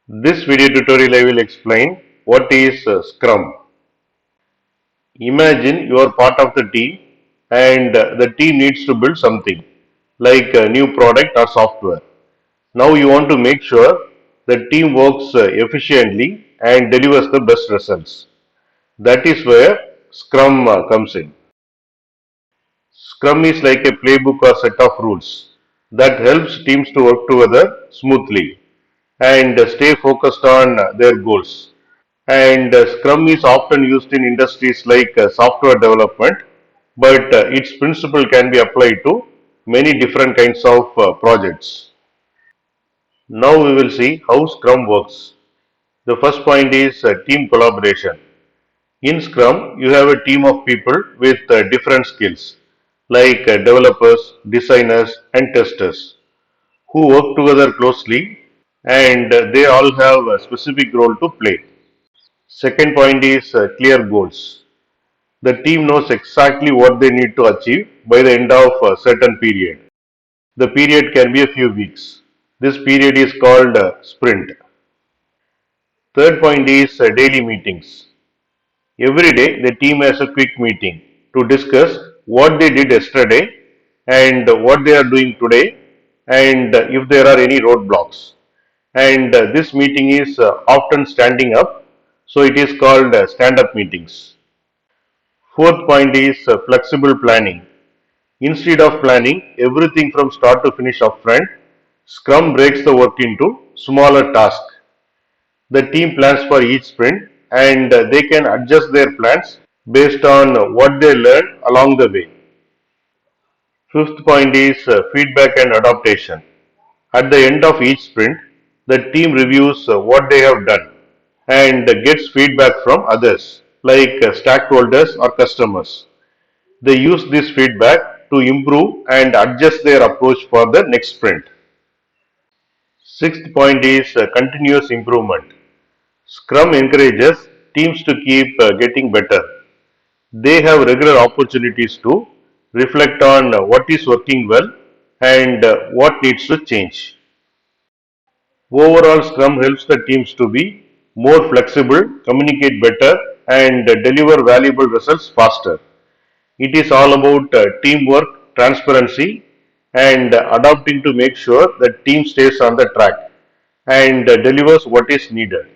This video tutorial I will explain what is Scrum. Imagine you are part of the team and the team needs to build something like a new product or software. Now you want to make sure the team works efficiently and delivers the best results. That is where Scrum comes in. Scrum is like a playbook or set of rules that helps teams to work together smoothly and stay focused on their goals. And Scrum is often used in industries like software development, but its principle can be applied to many different kinds of projects. Now we will see how Scrum works. The first point is team collaboration. In Scrum, you have a team of people with different skills like developers, designers, and testers who work together closely and they all have a specific role to play. Second point is clear goals. The team knows exactly what they need to achieve by the end of a certain period. The period can be a few weeks. This period is called sprint. Third point is daily meetings. Every day, the team has a quick meeting to discuss what they did yesterday and what they are doing today and if there are any roadblocks. And this meeting is often standing up, so it is called stand up meetings. Fourth point is flexible planning. Instead of planning everything from start to finish upfront, Scrum breaks the work into smaller tasks. The team plans for each sprint and they can adjust their plans based on what they learn along the way. Fifth point is feedback and adaptation. At the end of each sprint, the team reviews what they have done and gets feedback from others like stakeholders or customers. They use this feedback to improve and adjust their approach for the next sprint. Sixth point is continuous improvement. Scrum encourages teams to keep getting better. They have regular opportunities to reflect on what is working well and what needs to change. Overall, Scrum helps the teams to be more flexible, communicate better, and deliver valuable results faster. It is all about teamwork, transparency, and adapting to make sure the team stays on the track and delivers what is needed.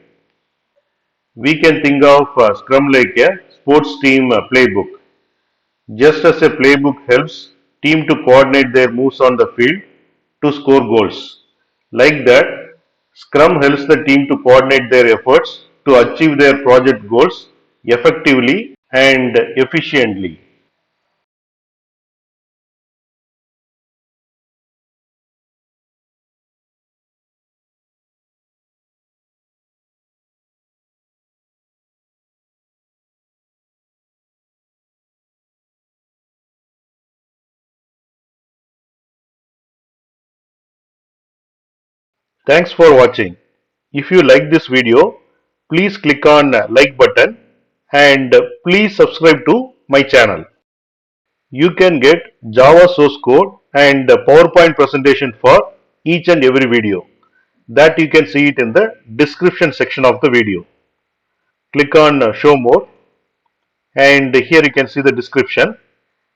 We can think of Scrum like a sports team playbook. Just as a playbook helps team to coordinate their moves on the field to score goals. Like that, Scrum helps the team to coordinate their efforts to achieve their project goals effectively and efficiently. Thanks for watching. If you like this video, please click on like button and please subscribe to my channel. You can get Java source code and PowerPoint presentation for each and every video. That you can see it in the description section of the video. Click on show more and here you can see the description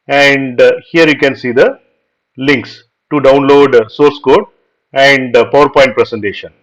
and here you can see the links to download source code and PowerPoint presentation.